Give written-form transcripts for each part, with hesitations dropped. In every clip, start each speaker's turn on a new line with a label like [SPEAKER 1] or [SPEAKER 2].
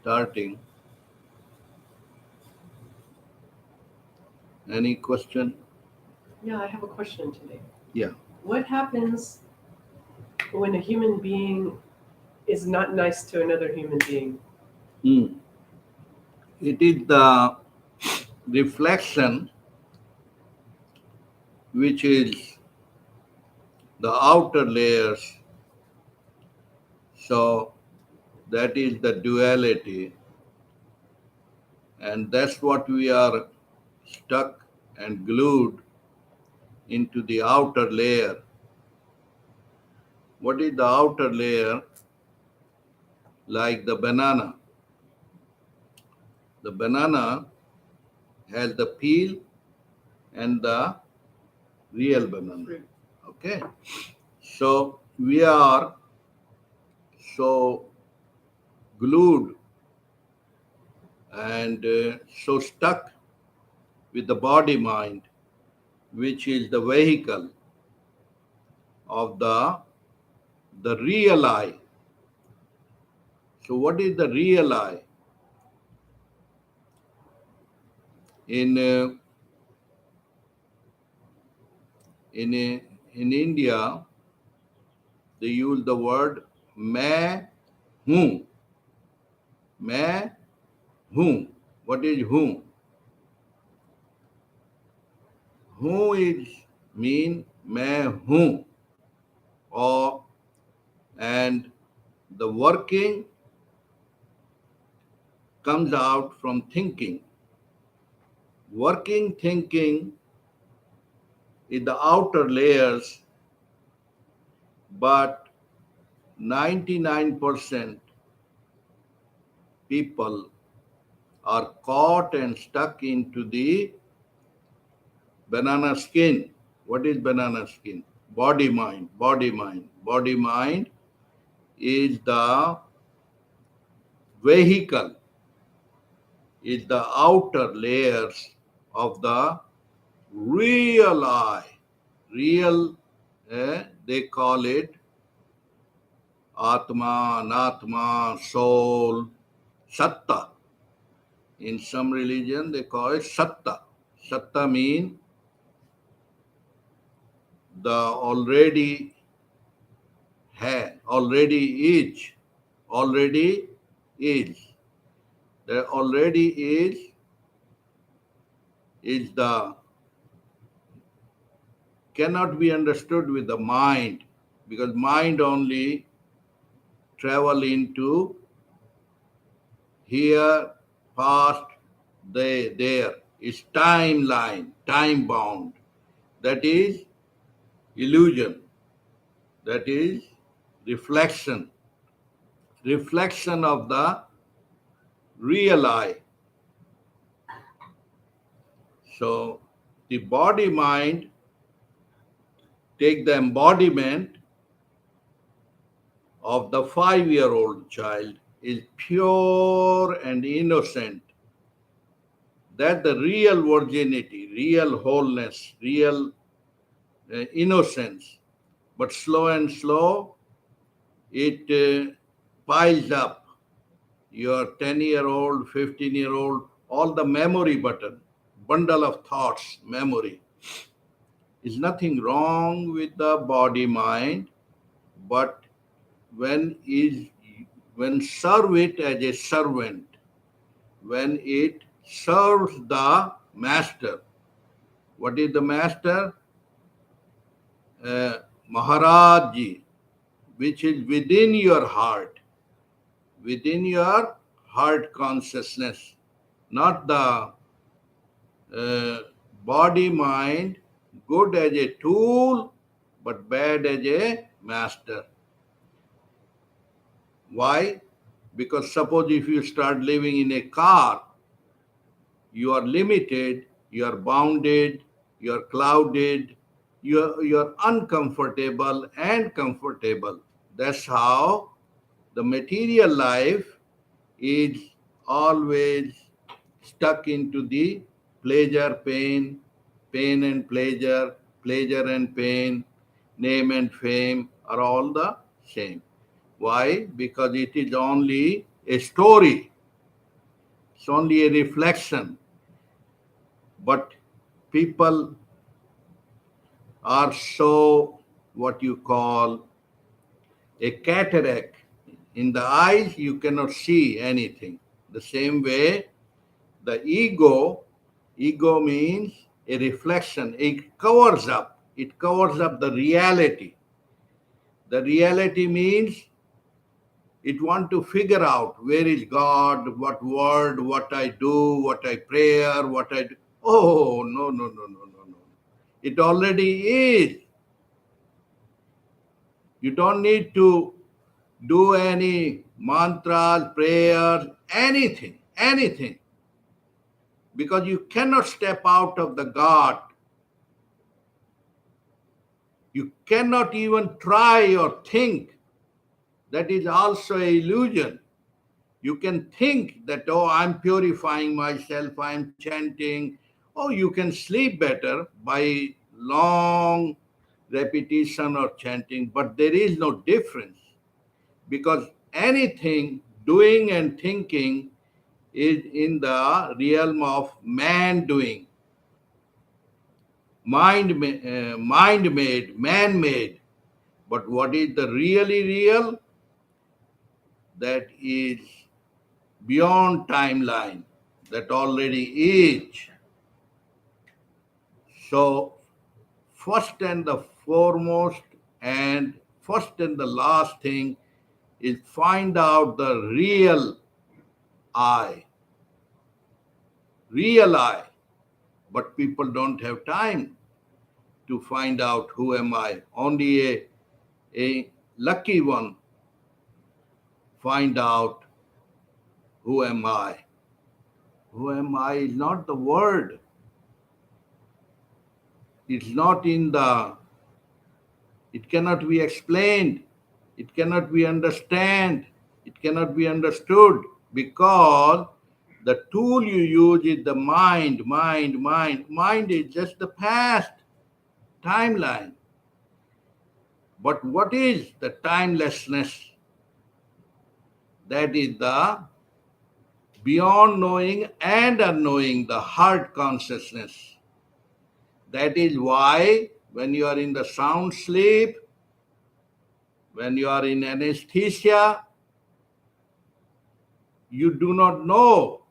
[SPEAKER 1] starting. Any question?
[SPEAKER 2] Yeah, I have a question today.
[SPEAKER 1] Yeah.
[SPEAKER 2] What happens when a human being is not nice to another human being?
[SPEAKER 1] Hmm. It is the reflection which is the outer layers. So that is the duality, and that's what we are stuck and glued into the outer layer. What is the outer layer? Like the banana. The banana has the peel and the real banana.
[SPEAKER 2] Fruit.
[SPEAKER 1] Okay? So we are so glued and so stuck with the body mind, which is the vehicle of the real I. So what is the real I? In in in India, they use the word मैं हूँ. मैं हूँ. What is हूँ? हूँ is mean मैं हूँ, or and the working comes out from thinking. Working thinking is the outer layers, but 99% people are caught and stuck into the banana skin. What is banana skin? Body mind, body mind. Body mind is the vehicle, is the outer layers of the real I. Real, they call it Atma, Anatma, soul, Satta. In some religion, they call it Satta. Satta means the already is, already is. The already is the cannot be understood with the mind, because mind only travel into here, past, there. Is timeline, time bound. That is illusion. That is reflection. Reflection of the real I. So the body mind take the embodiment of the 5-year-old child is pure and innocent. That the real virginity, real wholeness, real innocence. But slow and slow, it piles up. Your 10-year-old, 15-year-old, all the memory bundle of thoughts, memory. Is nothing wrong with the body mind, but when is when serve it as a servant, when it serves the master. What is the master? Maharaji, which is within your heart consciousness, not the body mind, good as a tool, but bad as a master. Why? Because suppose if you start living in a car, you are limited, you are bounded, you are clouded, you are uncomfortable and comfortable. That's how the material life is always stuck into the pleasure, pain, pain and pleasure, pleasure and pain, name and fame are all the same. Why? Because it is only a story. It's only a reflection. But people are so, what you call, a cataract. In the eyes, you cannot see anything. The same way, the ego means a reflection. It covers up the reality. The reality means it want to figure out where is God, what word, what I do, what I prayer, what I do. Oh, no, no, no, no, no, no. It already is. You don't need to do any mantras, prayers, anything. Because you cannot step out of the God. You cannot even try or think. That is also an illusion. You can think that, oh, I'm purifying myself, I'm chanting. Oh, you can sleep better by long repetition or chanting, but there is no difference because anything, doing and thinking, is in the realm of man doing, mind made, man made. But what is the really real? That is beyond timeline, that already is. So, first and the foremost, and first and the last thing is find out the I, real I. But people don't have time to find out who am I. Only a lucky one find out who am I. Who am I is not the word. It's not in the, it cannot be explained. It cannot be understand. It cannot be understood because the tool you use is the mind. Mind is just the past timeline. But what is the timelessness? That is the beyond knowing and unknowing, the heart consciousness. That is why when you are in the sound sleep, when you are in anesthesia, you do not know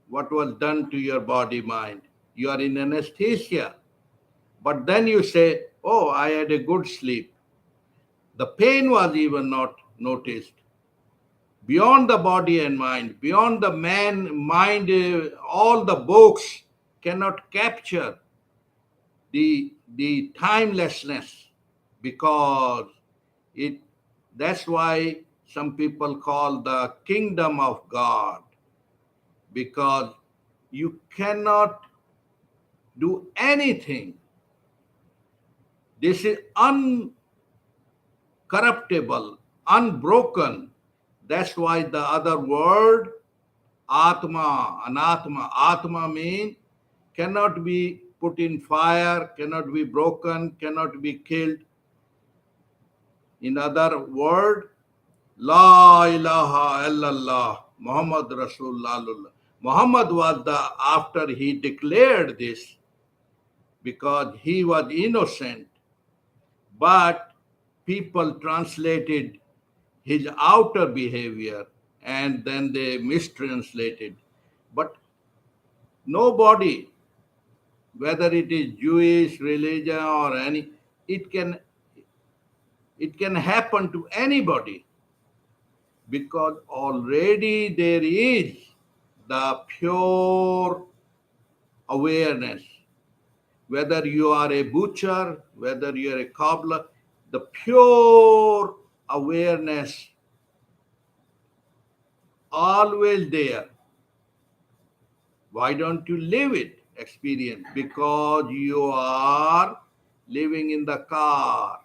[SPEAKER 1] what was done to your body mind. You are in anesthesia. But then you say, oh, I had a good sleep. The pain was even not noticed. Beyond the body and mind, beyond the man mind, all the books cannot capture the timelessness because it, that's why some people call the kingdom of God, because you cannot do anything. This is uncorruptible, unbroken. That's why the other word, Atma, Anatma. Atma means cannot be put in fire, cannot be broken, cannot be killed. In other word, La ilaha illallah, Muhammad Rasulullah. Muhammad was the, after he declared this, because he was innocent, but people translated his outer behavior and then they mistranslated. But nobody, whether it is Jewish religion or any, it can it can happen to anybody because already there is the pure awareness. Whether you are a butcher, whether you are a cobbler, the pure awareness always there. Why don't you live it, experience? Because you are living in the car.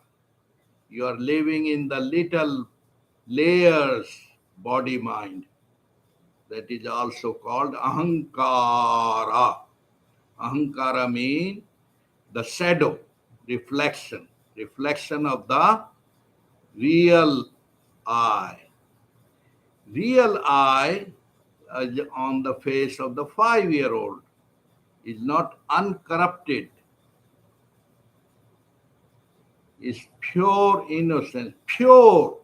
[SPEAKER 1] You are living in the little layers, body mind. That is also called ahankara. Ahankara means the shadow, reflection of the real I. Real I on the face of the 5-year-old, is not uncorrupted, is pure innocence, pure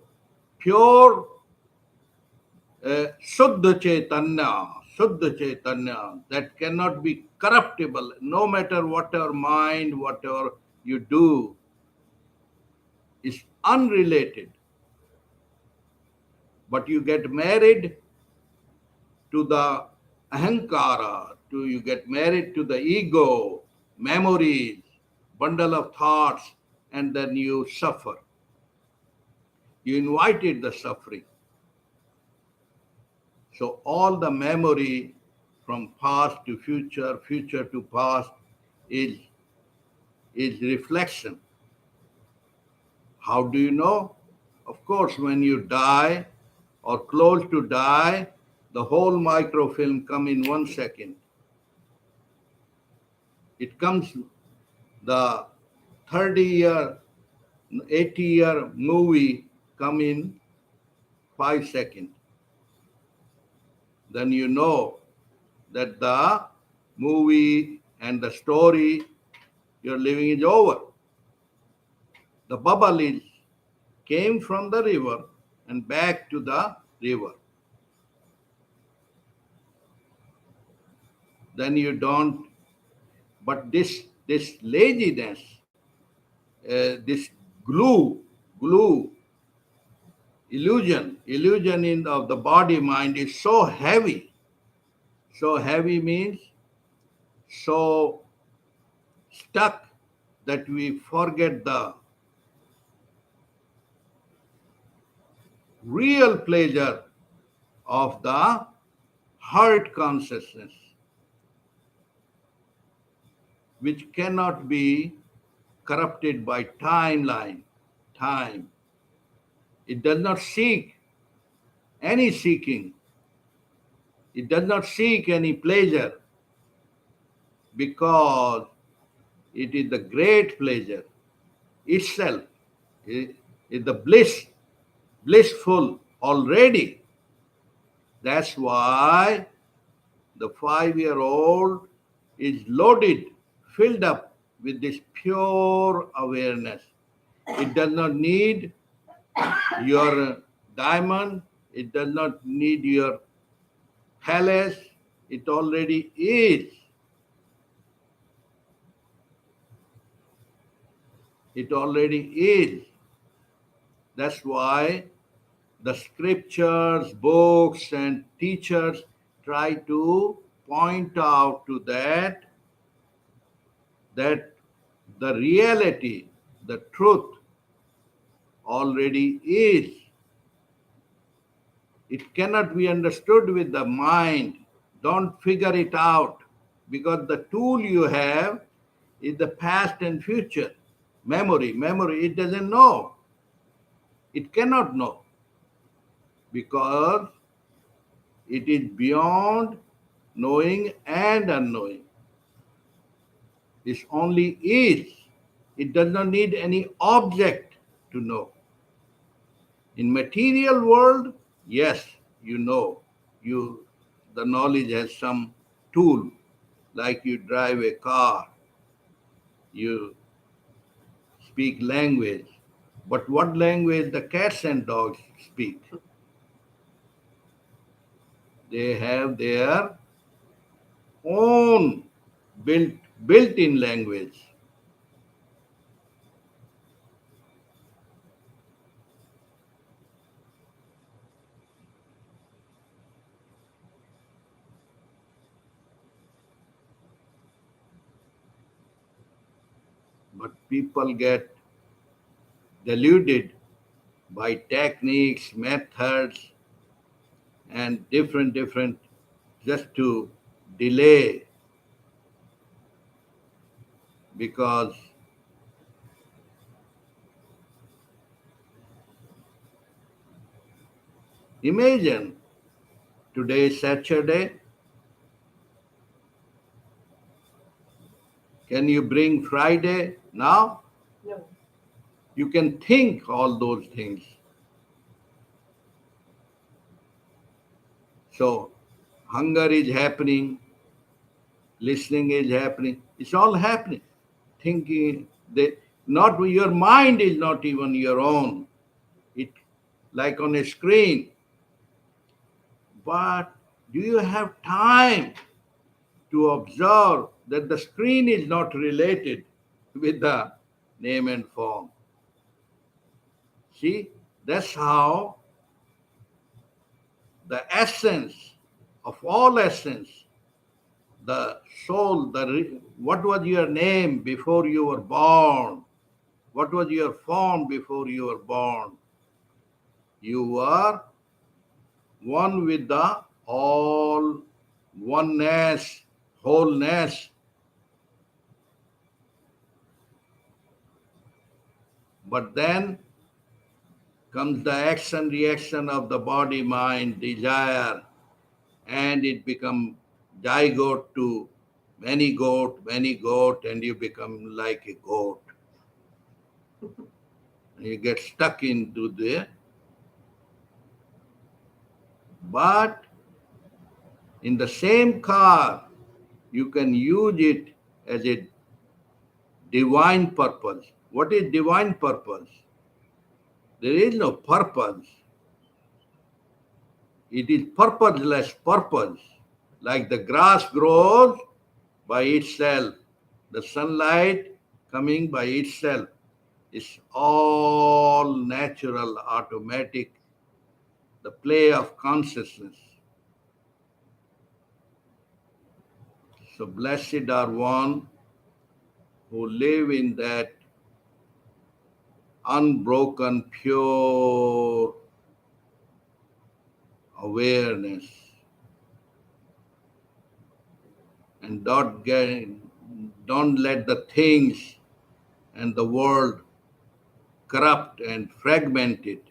[SPEAKER 1] Shuddha Chaitanya that cannot be corruptible, no matter whatever mind, whatever you do, is unrelated. But you get married to the ahankara, you get married to the ego, memories, bundle of thoughts, and then you suffer. You invited the suffering. So all the memory from past to future, future to past is reflection. How do you know? Of course, when you die or close to die, the whole microfilm come in 1 second. It comes, the 30-year, 80-year movie come in 5 seconds. Then you know that the movie and the story you're living is over. The bubble is came from the river and back to the river. Then you don't. But this laziness, this glue, illusion of the body mind is so heavy. So heavy means so stuck that we forget the real pleasure of the heart consciousness, which cannot be corrupted by time. It does not seek any seeking. It does not seek any pleasure because it is the great pleasure itself. It is the blissful already. That's why the 5-year-old is loaded, filled up with this pure awareness. It does not need your diamond, it does not need your palace, it already is. It already is. That's why the scriptures, books, and teachers try to point out to that the reality, the truth already is. It cannot be understood with the mind. Don't figure it out because the tool you have is the past and future. Memory, it doesn't know. It cannot know because it is beyond knowing and unknowing. It only is. It does not need any object to know. In material world, yes, you know, the knowledge has some tool, like you drive a car, you speak language. But what language the cats and dogs speak? They have their own built-in language. But people get deluded by techniques, methods, and different just to delay, because imagine today is Saturday. Can you bring Friday now?
[SPEAKER 2] No.
[SPEAKER 1] You can think all those things. So Hunger is happening, listening is happening. It's all happening. Thinking that not your mind is not even your own. It like on a screen. But do you have time to observe that the screen is not related with the name and form? See, that's how the essence of all essence, the soul, what was your name before you were born? What was your form before you were born? You were one with the all, oneness, wholeness. But then comes the action reaction of the body, mind, desire, and it becomes zygote to many goat, and you become like a goat. You get stuck into there. But in the same car, you can use it as a divine purpose. What is divine purpose? There is no purpose. It is purposeless purpose. Like the grass grows by itself, the sunlight coming by itself. It's all natural, automatic, the play of consciousness. So blessed are one who live in that unbroken, pure awareness and don't let the things and the world corrupt and fragment it.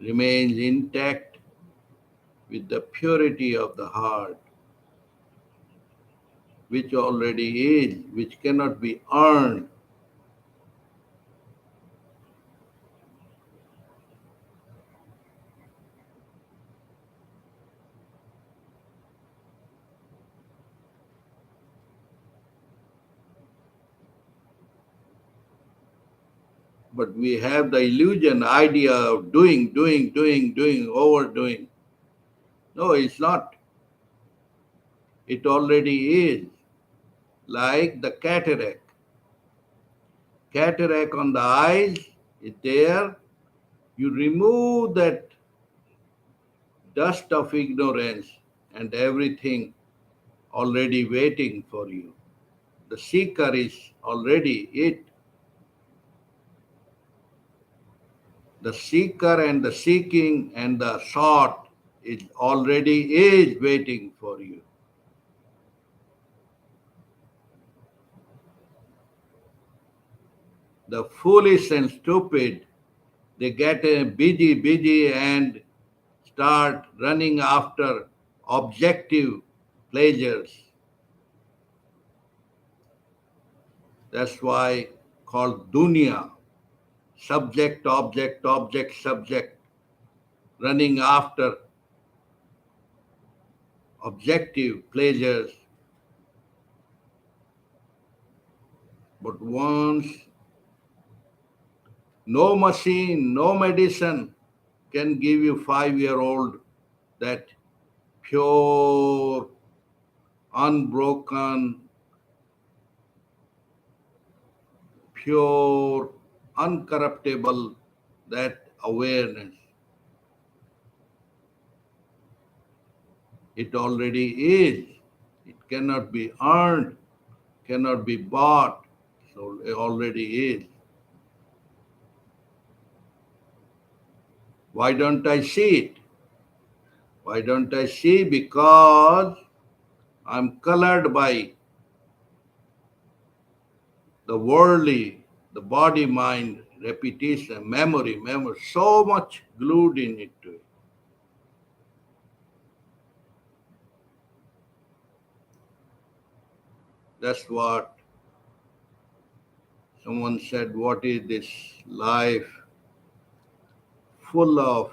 [SPEAKER 1] Remains intact with the purity of the heart, which already is, which cannot be earned. But we have the illusion, idea of doing, overdoing. No, it's not. It already is. Like the cataract. Cataract on the eyes is there. You remove that dust of ignorance and everything already waiting for you. The seeker is already it. The seeker and the seeking and the sought is already is waiting for you. The foolish and stupid, they get busy and start running after objective pleasures. That's why called dunya, object, subject, running after objective pleasures. But once no machine, no medicine can give you 5-year-old that pure, unbroken, pure, uncorruptible, that awareness. It already is. It cannot be earned, cannot be bought. So it already is. Why don't I see it? Why don't I see? Because I'm colored by the worldly, the body, mind, repetition, memory, so much glued in it to it. That's what someone said, what is this life full of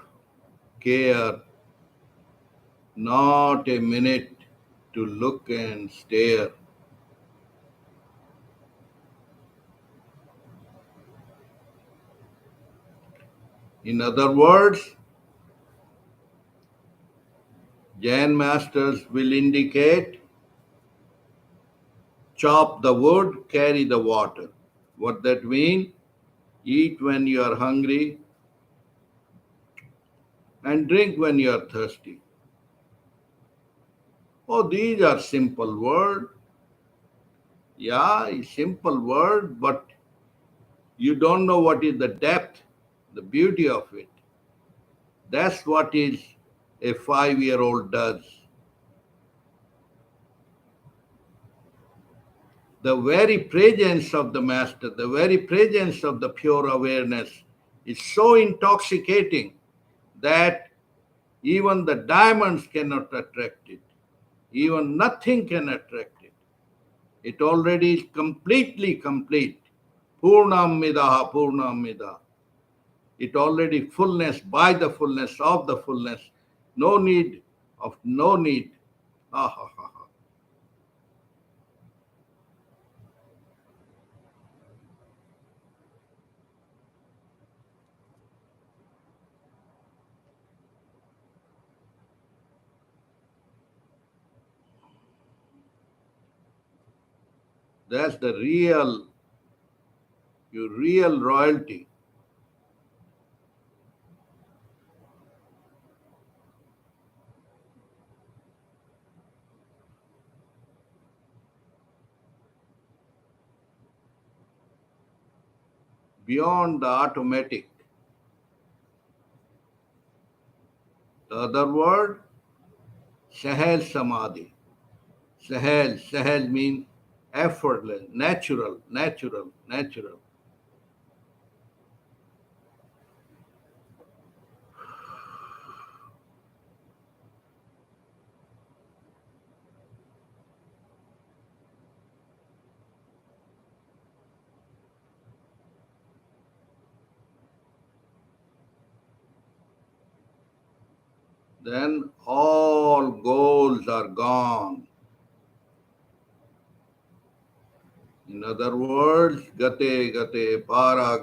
[SPEAKER 1] care, not a minute to look and stare. In other words, Jain masters will indicate chop the wood, carry the water. What that mean? Eat when you are hungry and drink when you are thirsty. Oh, these are simple words. Yeah, a simple word, but you don't know what is the depth, the beauty of it. That's what is a 5-year-old does. The very presence of the master, the very presence of the pure awareness is so intoxicating that even the diamonds cannot attract it. Even nothing can attract it. It already is completely complete. Purnam midaha, purnam midaha. It already fullness by the fullness of the fullness. No need of no need. Ha ha ha ha. That's the real, your real royalty. Beyond the automatic. The other word, Sahel Samadhi. Sahel means effortless, natural, natural, natural. Then all goals are gone. In other words, gate gate, para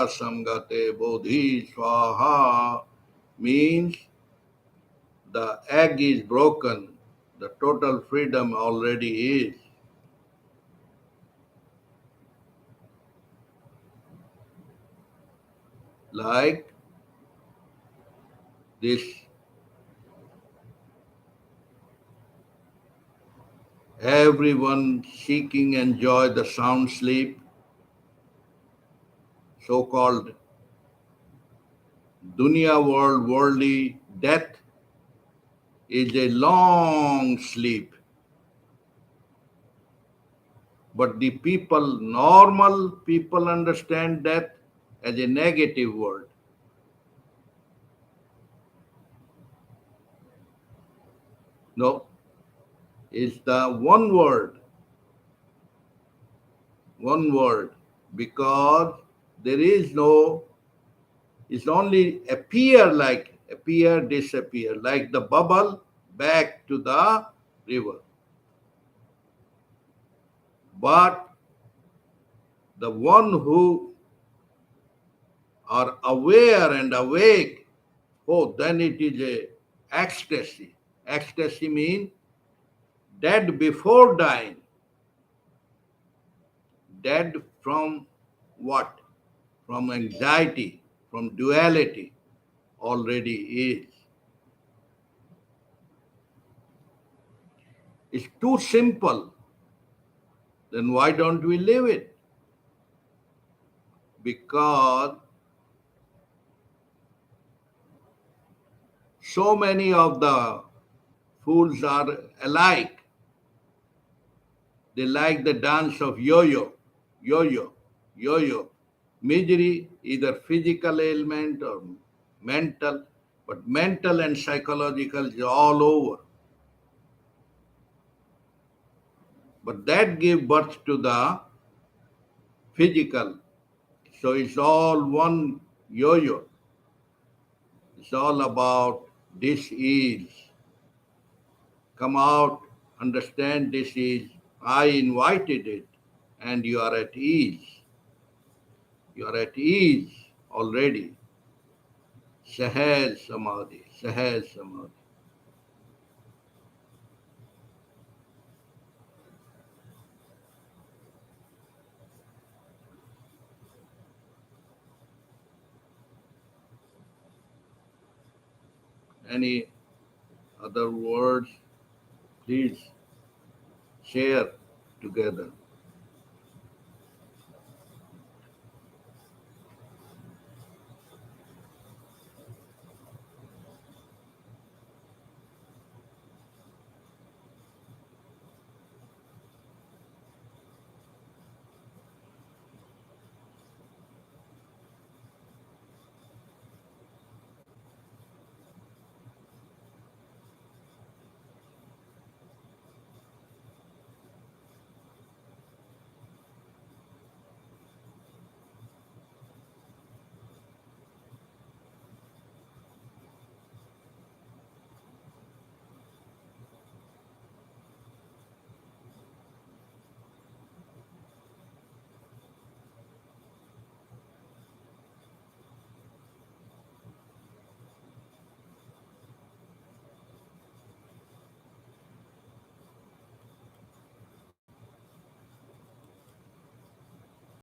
[SPEAKER 1] samgate, bodhi swaha means the egg is broken. The total freedom already is. Like this, everyone seeking enjoy the sound sleep, so-called dunya world, worldly death is a long sleep. But the people, normal people understand death as a negative word. No, it's the one word, because there is no, it's only appear, disappear, like the bubble back to the river. But the one who are aware and awake, oh, then it is a ecstasy. Ecstasy means dead before dying. Dead from what? From anxiety, from duality, already is. It's too simple. Then why don't we live it? Because so many of the fools are alike. They like the dance of yo-yo, yo-yo, yo-yo. Misery, either physical ailment or mental, but mental and psychological is all over. But that gave birth to the physical. So it's all one yo-yo. It's all about dis-ease. Come out, understand dis-ease. I invited it, and you are at ease. You are at ease already. Sahaj Samadhi, Sahaj Samadhi. Any other words? Please share together.